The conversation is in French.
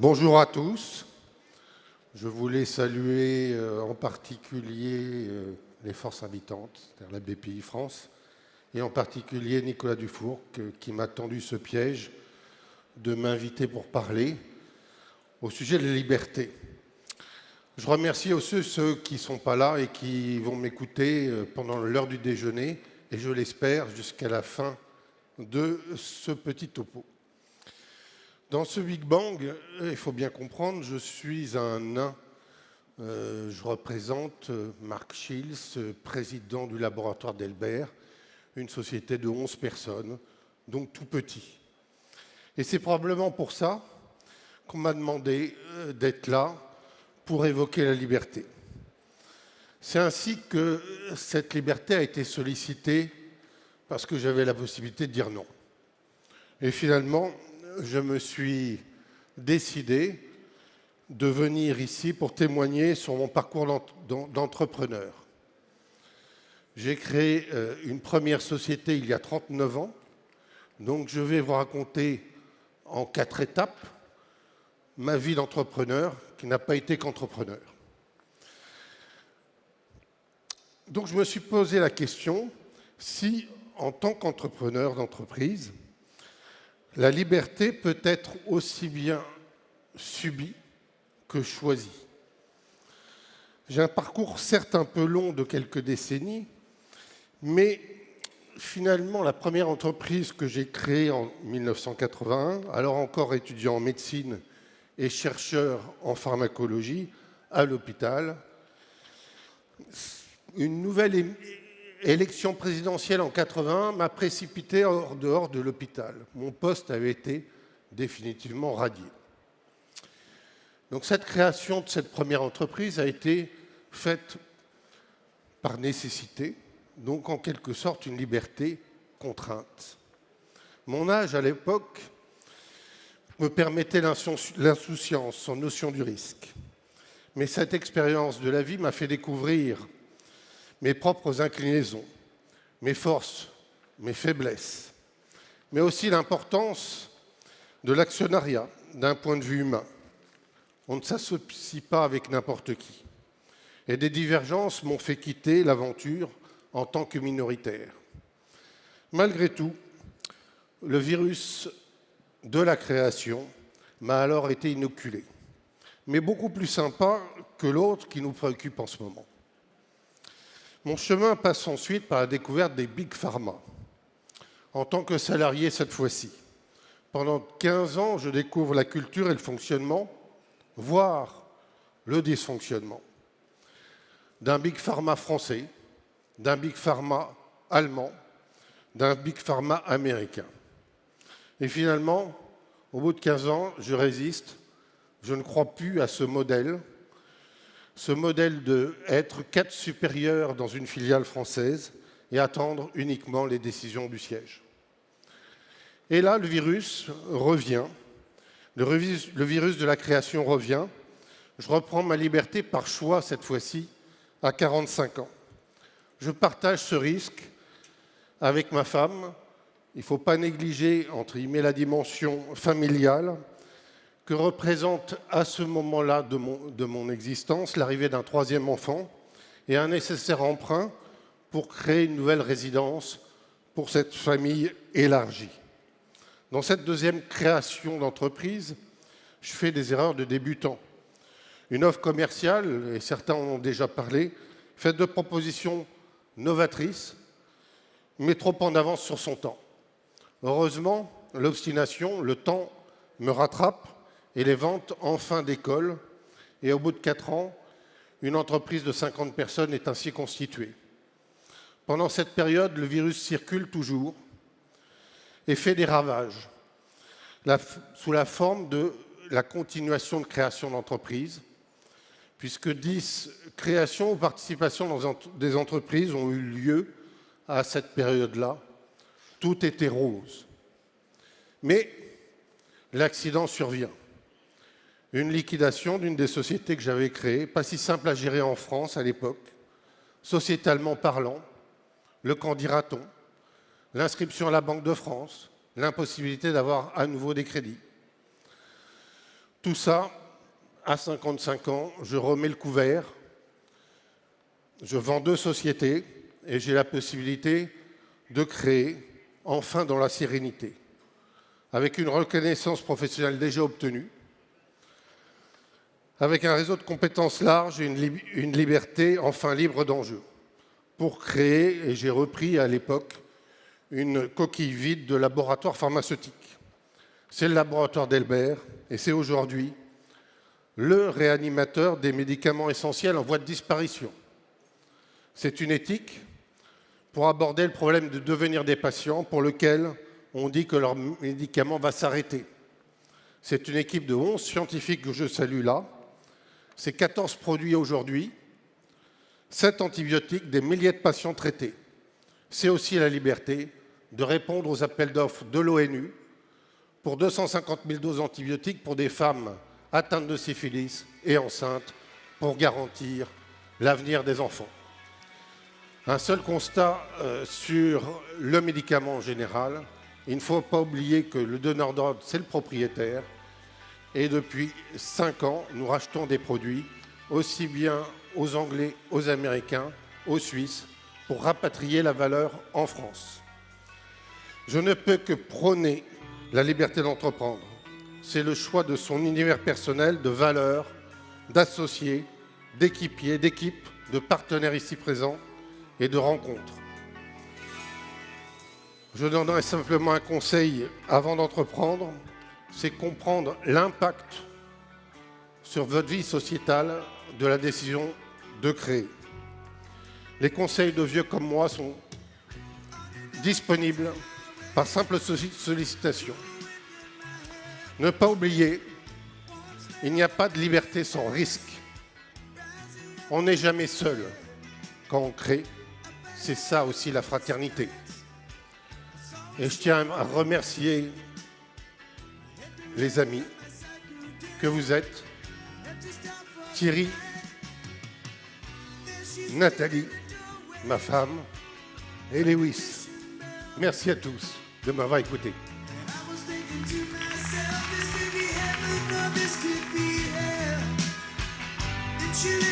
Bonjour à tous. Je voulais saluer en particulier les forces habitantes, c'est-à-dire la BPI France, et en particulier Nicolas Dufourc, qui m'a tendu ce piège de m'inviter pour parler au sujet de la liberté. Je remercie aussi ceux qui ne sont pas là et qui vont m'écouter pendant l'heure du déjeuner, et je l'espère jusqu'à la fin de ce petit topo. Dans ce Big Bang, il faut bien comprendre, je suis un nain. Je représente Marc Schills, président du laboratoire d'Elbert, une société de 11 personnes, donc tout petit. Et c'est probablement pour ça qu'on m'a demandé d'être là pour évoquer la liberté. C'est ainsi que cette liberté a été sollicitée parce que j'avais la possibilité de dire non. Et finalement, je me suis décidé de venir ici pour témoigner sur mon parcours d'entrepreneur. J'ai créé une première société il y a 39 ans, donc je vais vous raconter en 4 étapes ma vie d'entrepreneur qui n'a pas été qu'entrepreneur. Donc je me suis posé la question si, en tant qu'entrepreneur d'entreprise, la liberté peut être aussi bien subie que choisie. J'ai un parcours certes un peu long de quelques décennies, mais finalement la première entreprise que j'ai créée en 1981, alors encore étudiant en médecine et chercheur en pharmacologie à l'hôpital, une nouvelle élection présidentielle en 1981 m'a précipité en dehors de l'hôpital. Mon poste avait été définitivement radié. Donc cette création de cette première entreprise a été faite par nécessité, donc en quelque sorte une liberté contrainte. Mon âge à l'époque me permettait l'insouciance, sans notion du risque. Mais cette expérience de la vie m'a fait découvrir mes propres inclinaisons, mes forces, mes faiblesses, mais aussi l'importance de l'actionnariat d'un point de vue humain. On ne s'associe pas avec n'importe qui. Et des divergences m'ont fait quitter l'aventure en tant que minoritaire. Malgré tout, le virus de la création m'a alors été inoculé, mais beaucoup plus sympa que l'autre qui nous préoccupe en ce moment. Mon chemin passe ensuite par la découverte des Big Pharma, en tant que salarié cette fois-ci. Pendant 15 ans, je découvre la culture et le fonctionnement, voire le dysfonctionnement, d'un Big Pharma français, d'un Big Pharma allemand, d'un Big Pharma américain. Et finalement, au bout de 15 ans, je résiste, je ne crois plus à ce modèle de être cadre supérieur dans une filiale française et attendre uniquement les décisions du siège. Et là, le virus revient, le virus de la création revient. Je reprends ma liberté par choix cette fois-ci, à 45 ans. Je partage ce risque avec ma femme. Il ne faut pas négliger, entre guillemets, la dimension familiale que représente à ce moment-là de mon existence l'arrivée d'un troisième enfant et un nécessaire emprunt pour créer une nouvelle résidence pour cette famille élargie. Dans cette deuxième création d'entreprise, je fais des erreurs de débutant. Une offre commerciale, et certains en ont déjà parlé, faite de propositions novatrices, mais trop en avance sur son temps. Heureusement, l'obstination, le temps me rattrape et les ventes enfin décollent. Et au bout de 4 ans, une entreprise de 50 personnes est ainsi constituée. Pendant cette période, le virus circule toujours et fait des ravages sous la forme de la continuation de création d'entreprises, puisque 10 créations ou participations dans des entreprises ont eu lieu à cette période-là. Tout était rose. Mais l'accident survient. Une liquidation d'une des sociétés que j'avais créées, pas si simple à gérer en France à l'époque, sociétalement parlant, le qu'en dira-t-on, l'inscription à la Banque de France, l'impossibilité d'avoir à nouveau des crédits. Tout ça, à 55 ans, je remets le couvert, je vends 2 sociétés et j'ai la possibilité de créer, enfin dans la sérénité, avec une reconnaissance professionnelle déjà obtenue, avec un réseau de compétences large et une liberté enfin libre d'enjeu, pour créer, et j'ai repris à l'époque, une coquille vide de laboratoire pharmaceutique. C'est le laboratoire d'Elbert et c'est aujourd'hui le réanimateur des médicaments essentiels en voie de disparition. C'est une éthique pour aborder le problème de devenir des patients pour lequel on dit que leur médicament va s'arrêter. C'est une équipe de 11 scientifiques que je salue là. C'est 14 produits aujourd'hui, 7 antibiotiques, des milliers de patients traités. C'est aussi la liberté de répondre aux appels d'offres de l'ONU pour 250 000 doses antibiotiques pour des femmes atteintes de syphilis et enceintes pour garantir l'avenir des enfants. Un seul constat sur le médicament en général. Il ne faut pas oublier que le donneur d'ordre, c'est le propriétaire. Et depuis 5 ans, nous rachetons des produits aussi bien aux Anglais, aux Américains, aux Suisses, pour rapatrier la valeur en France. Je ne peux que prôner la liberté d'entreprendre. C'est le choix de son univers personnel, de valeurs, d'associés, d'équipiers, d'équipes, de partenaires ici présents et de rencontres. Je donnerai simplement un conseil avant d'entreprendre, c'est comprendre l'impact sur votre vie sociétale de la décision de créer. Les conseils de vieux comme moi sont disponibles par simple sollicitation. Ne pas oublier, il n'y a pas de liberté sans risque. On n'est jamais seul quand on crée. C'est ça aussi la fraternité. Et je tiens à remercier les amis que vous êtes, Thierry, Nathalie, ma femme, et Lewis. Merci à tous de m'avoir écouté. You